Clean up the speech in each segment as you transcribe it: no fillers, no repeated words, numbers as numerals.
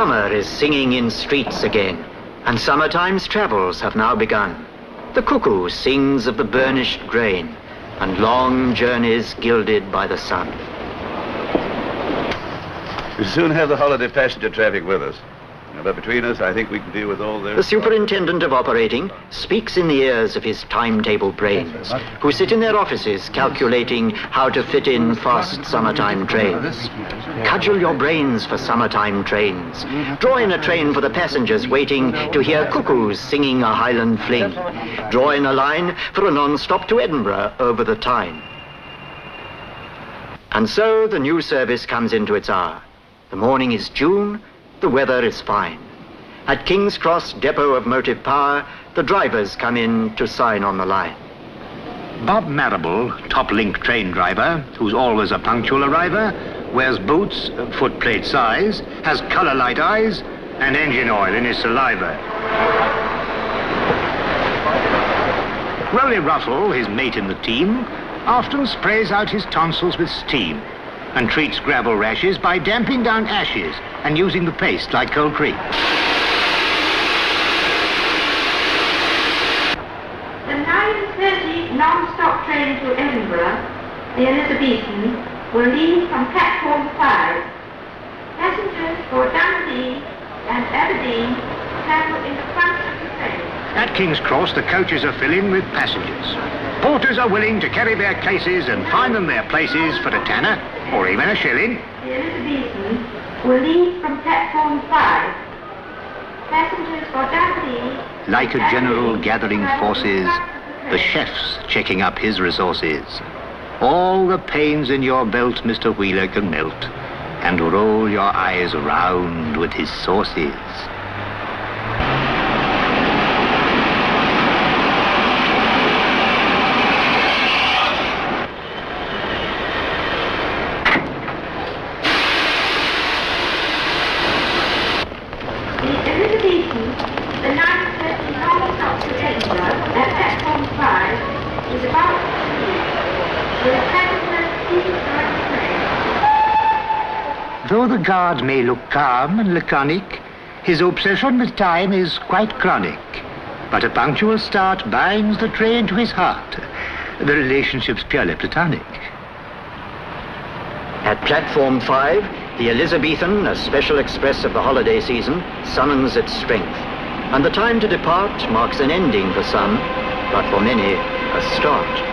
Summer is singing in streets again, and summertime's travels have now begun. The cuckoo sings of the burnished grain, and long journeys gilded by the sun. We'll soon have the holiday passenger traffic with us. But between us, I think we can deal with all their... The superintendent of operating speaks in the ears of his timetable brains, who sit in their offices calculating how to fit in fast summertime trains. Cudgel your brains for summertime trains. Draw in a train for the passengers waiting to hear cuckoos singing a Highland fling. Draw in a line for a non-stop to Edinburgh over the Tyne. And so the new service comes into its hour. The morning is June, the weather is fine. At King's Cross Depot of Motive Power, the drivers come in to sign on the line. Bob Marrable, top-link train driver, who's always a punctual arriver, wears boots, footplate size, has colour-light eyes, and engine oil in his saliva. Rolly Russell, his mate in the team, often sprays out his tonsils with steam and treats gravel rashes by damping down ashes and using the paste like cold cream. The 9:30 non-stop train to Edinburgh, the Elizabethan, will leave from platform 5. Passengers for Dundee and Aberdeen travel in the front of the train. At King's Cross, the coaches are filling with passengers. Porters are willing to carry their cases and find them their places for a tenner or even a shilling. The Elizabethan will leave from platform 5. Passengers for Dundee... Like a general gathering forces, the chef's checking up his resources. All the pains in your belt Mr. Wheeler can melt and roll your eyes round with his sauces. Though the guard may look calm and laconic, his obsession with time is quite chronic. But a punctual start binds the train to his heart. The relationship's purely platonic. At platform 5, the Elizabethan, a special express of the holiday season, summons its strength. And the time to depart marks an ending for some, but for many, a start.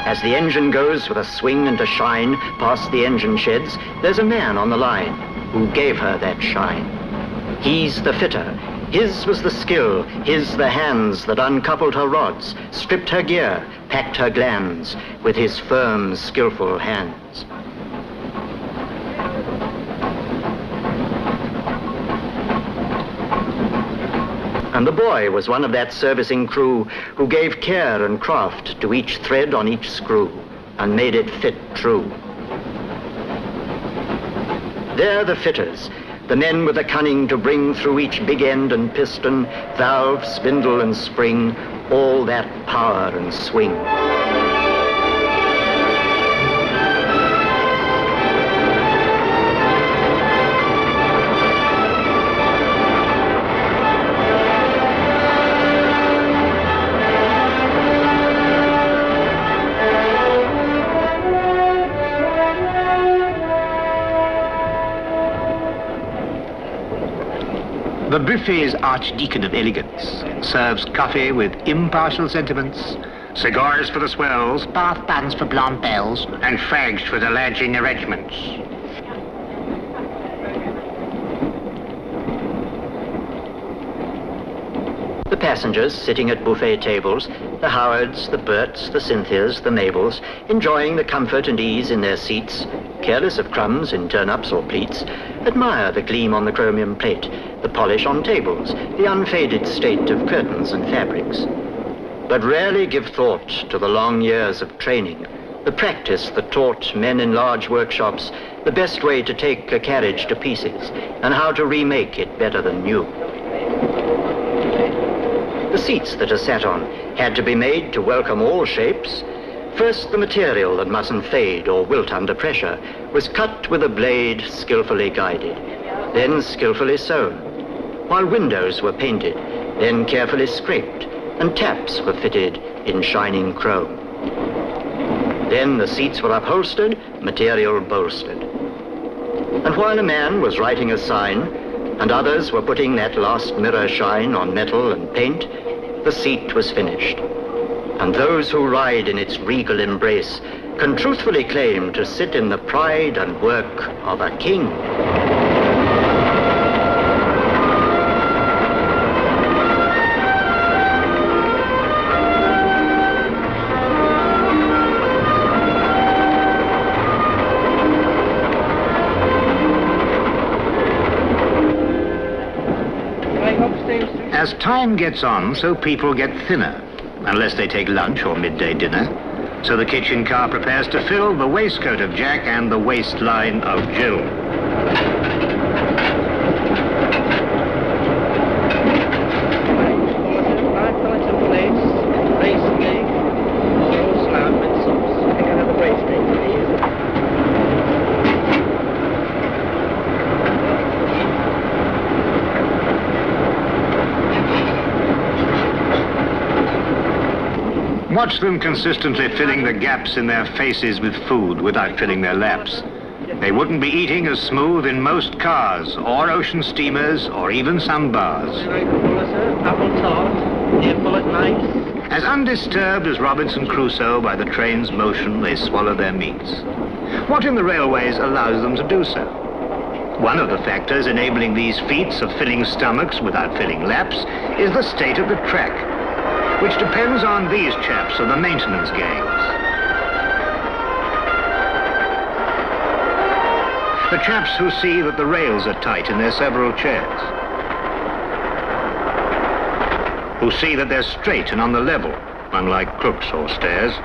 As the engine goes with a swing and a shine past the engine sheds, there's a man on the line who gave her that shine. He's the fitter. His was the skill, his the hands that uncoupled her rods, stripped her gear, packed her glands with his firm, skillful hands. And the boy was one of that servicing crew who gave care and craft to each thread on each screw and made it fit true. They're the fitters, the men with the cunning to bring through each big end and piston, valve, spindle and spring, all that power and swing. The buffet's archdeacon of elegance serves coffee with impartial sentiments, cigars for the swells, bath buns for blonde belles, and fags for the lads in the regiments. The passengers sitting at buffet tables, the Howards, the Berts, the Cynthias, the Mabels, enjoying the comfort and ease in their seats, careless of crumbs in turnips or pleats, admire the gleam on the chromium plate, the polish on tables, the unfaded state of curtains and fabrics. But rarely give thought to the long years of training, the practice that taught men in large workshops the best way to take a carriage to pieces and how to remake it better than new. The seats that are sat on had to be made to welcome all shapes. First, the material that mustn't fade or wilt under pressure was cut with a blade skillfully guided, then skillfully sewn, while windows were painted, then carefully scraped, and taps were fitted in shining chrome. Then the seats were upholstered, material bolstered. And while a man was writing a sign, and others were putting that last mirror shine on metal and paint, the seat was finished. And those who ride in its regal embrace can truthfully claim to sit in the pride and work of a king. As time gets on, so people get thinner, unless they take lunch or midday dinner. So the kitchen car prepares to fill the waistcoat of Jack and the waistline of Jill. Watch them consistently filling the gaps in their faces with food without filling their laps. They wouldn't be eating as smooth in most cars, or ocean steamers, or even some bars. As undisturbed as Robinson Crusoe by the train's motion, they swallow their meats. What in the railways allows them to do so? One of the factors enabling these feats of filling stomachs without filling laps is the state of the track, which depends on these chaps of the maintenance gangs. The chaps who see that the rails are tight in their several chairs, who see that they're straight and on the level, unlike crooks or stairs,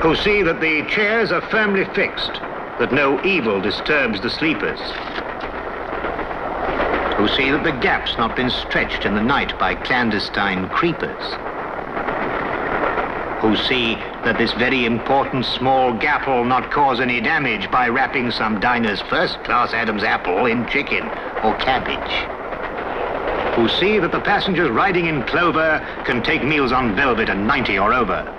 who see that the chairs are firmly fixed, that no evil disturbs the sleepers, who see that the gap's not been stretched in the night by clandestine creepers, who see that this very important small gap will not cause any damage by wrapping some diner's first-class Adam's apple in chicken or cabbage, who see that the passengers riding in clover can take meals on velvet and 90 or over.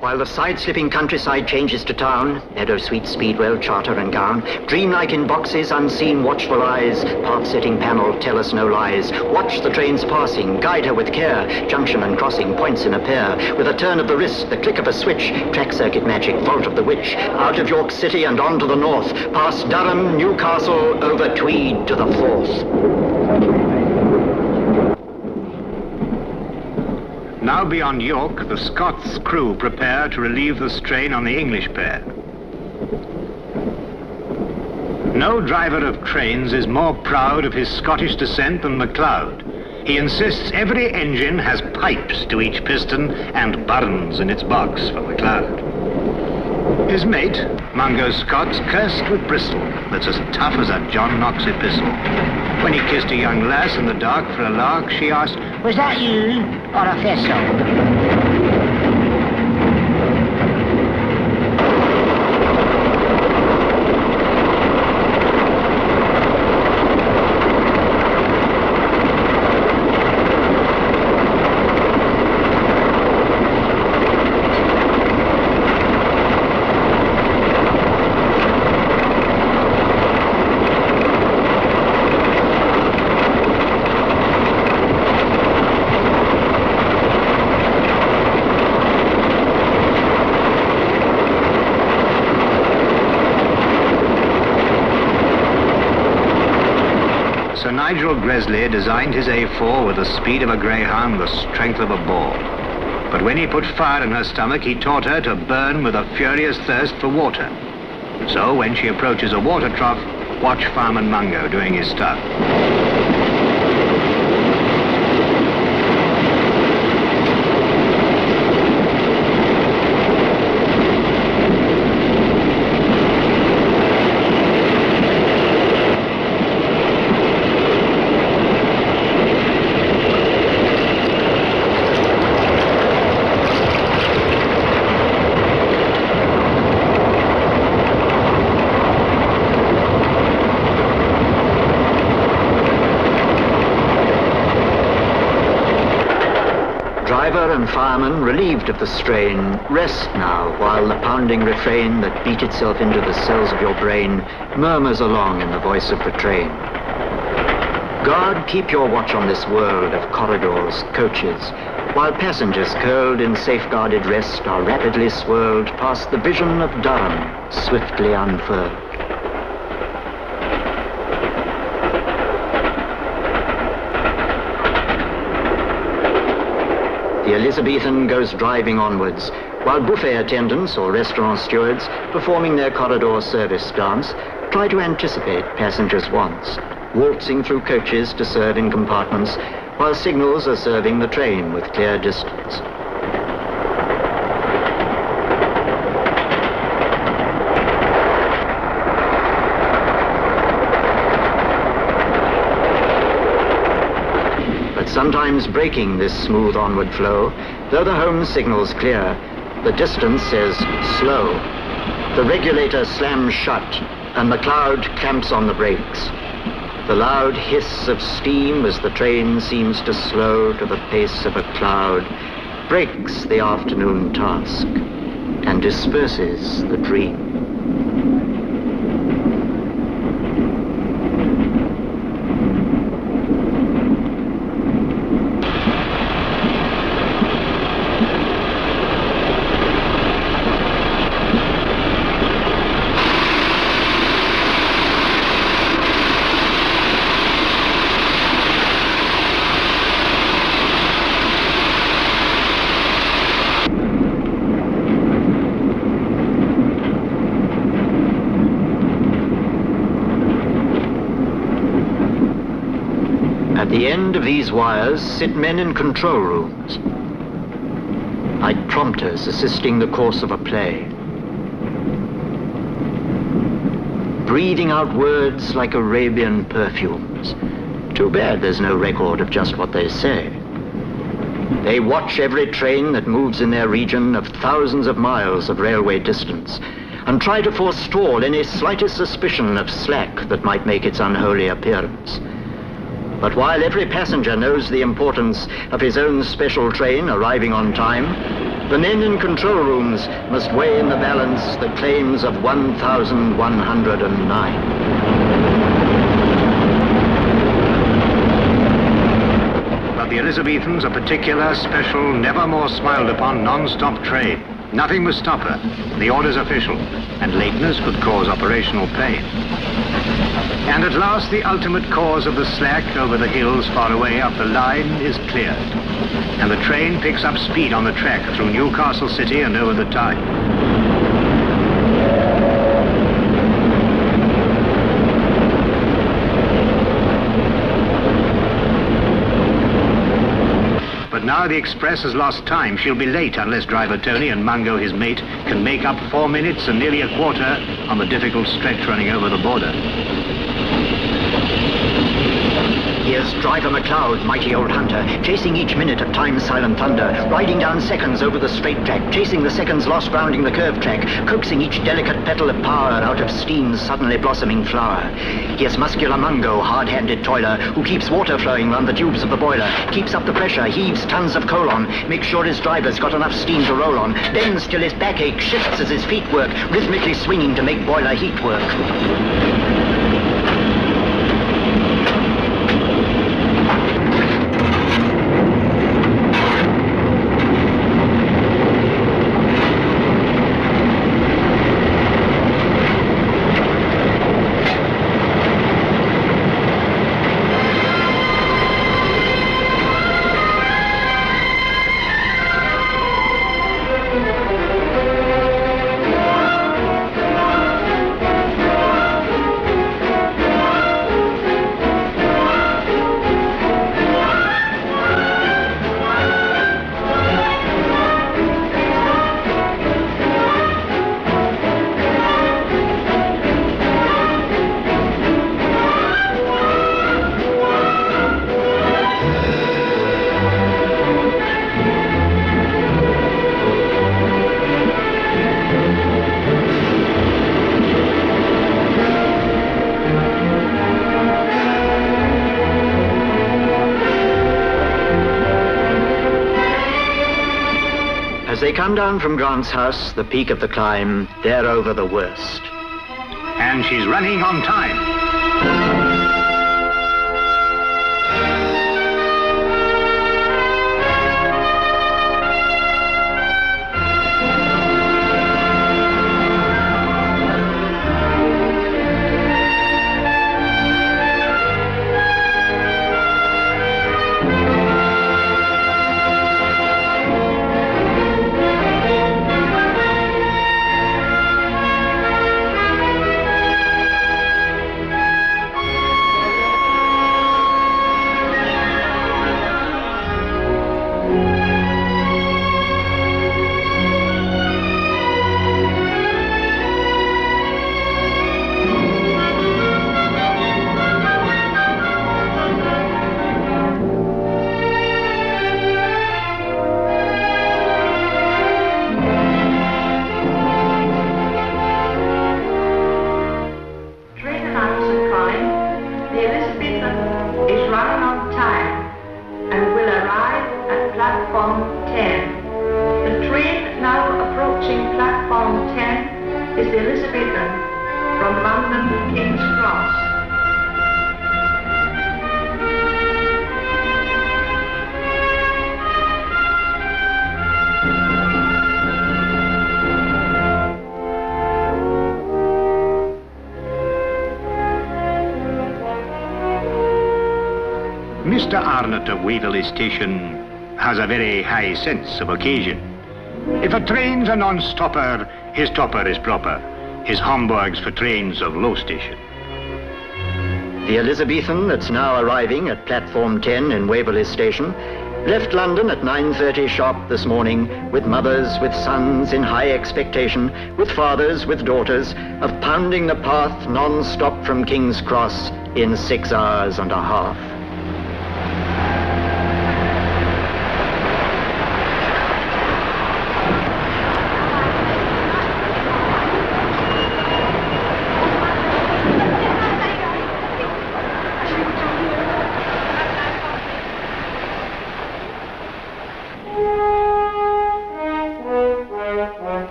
While the side-slipping countryside changes to town, meadow, sweet, speedwell, charter and gown, dreamlike in boxes, unseen watchful eyes, path-setting panel, tell us no lies. Watch the trains passing, guide her with care, junction and crossing, points in a pair. With a turn of the wrist, the click of a switch, track circuit magic, vault of the witch, out of York City and on to the north, past Durham, Newcastle, over Tweed to the Forth. Now beyond York, the Scots crew prepare to relieve the strain on the English pair. No driver of trains is more proud of his Scottish descent than MacLeod. He insists every engine has pipes to each piston and burns in its box for MacLeod. His mate, Mungo Scott's cursed with Bristol, that's as tough as a John Knox epistle. When he kissed a young lass in the dark for a lark, she asked, "Was that you or a thistle?" Sir Nigel Gresley designed his A4 with the speed of a greyhound, the strength of a boar. But when he put fire in her stomach, he taught her to burn with a furious thirst for water. So when she approaches a water trough, watch Fireman Mungo doing his stuff. Driver and fireman, relieved of the strain, rest now while the pounding refrain that beat itself into the cells of your brain murmurs along in the voice of the train. Guard, keep your watch on this world of corridors, coaches, while passengers curled in safeguarded rest are rapidly swirled past the vision of Durham, swiftly unfurled. The Elizabethan goes driving onwards, while buffet attendants or restaurant stewards, performing their corridor service dance, try to anticipate passengers' wants, waltzing through coaches to serve in compartments, while signals are serving the train with clear distance. Sometimes breaking this smooth onward flow, though the home signal's clear, the distance says slow. The regulator slams shut, and McLeod clamps on the brakes. The loud hiss of steam as the train seems to slow to the pace of a cloud breaks the afternoon task and disperses the dream. At the end of these wires sit men in control rooms, like prompters assisting the course of a play, breathing out words like Arabian perfumes. Too bad there's no record of just what they say. They watch every train that moves in their region of thousands of miles of railway distance and try to forestall any slightest suspicion of slack that might make its unholy appearance. But while every passenger knows the importance of his own special train arriving on time, the men in control rooms must weigh in the balance the claims of 1,109. But the Elizabethan's a particular, special, never more smiled upon non-stop train. Nothing must stop her. The order's official, and lateness could cause operational pain. And at last, the ultimate cause of the slack over the hills far away up the line is cleared. And the train picks up speed on the track through Newcastle City and over the Tyne. But now the express has lost time. She'll be late unless driver Tony and Mungo, his mate, can make up 4 minutes and nearly a quarter on the difficult stretch running over the border. Here's driver McLeod, mighty old hunter, chasing each minute of time's silent thunder, riding down seconds over the straight track, chasing the seconds lost rounding the curved track, coaxing each delicate petal of power out of steam's suddenly blossoming flower. Here's muscular Mungo, hard-handed toiler, who keeps water flowing round the tubes of the boiler, keeps up the pressure, heaves tons of coal on, makes sure his driver's got enough steam to roll on, bends till his back aches, shifts as his feet work, rhythmically swinging to make boiler heat work. They come down from Grant's house, the peak of the climb. They're over the worst. And she's running on time. The Elizabethan is running on time and will arrive at platform 10. The train now approaching platform 10 is the Elizabethan from London King's Cross. Mr. Arnott of Waverley Station has a very high sense of occasion. If a train's a non-stopper, his topper is proper. His Hamburg's for trains of low station. The Elizabethan that's now arriving at platform 10 in Waverley Station left London at 9:30 sharp this morning with mothers, with sons in high expectation, with fathers, with daughters, of pounding the path non-stop from King's Cross in 6 hours and a half.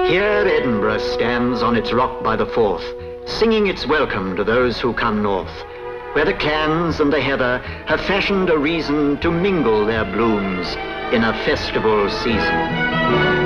Here Edinburgh stands on its rock by the Forth, singing its welcome to those who come north, where the clans and the heather have fashioned a reason to mingle their blooms in a festival season.